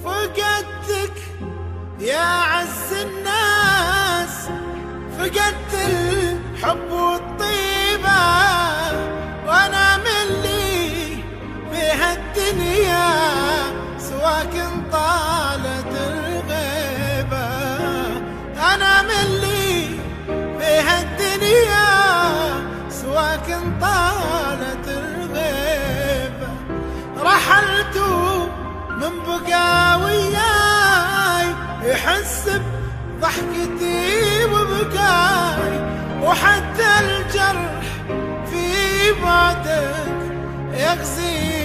فقدتك يا عز الناس، فقدت الحب والطيبة، وانا من لي بهالدنيا سواك طالت الغيبة. انا من لي بهالدنيا سواك طالت الغيبة. رحلت من بقى وياي يحس بضحكتي وبكاي، وحتى الجرح في بعدك يغزي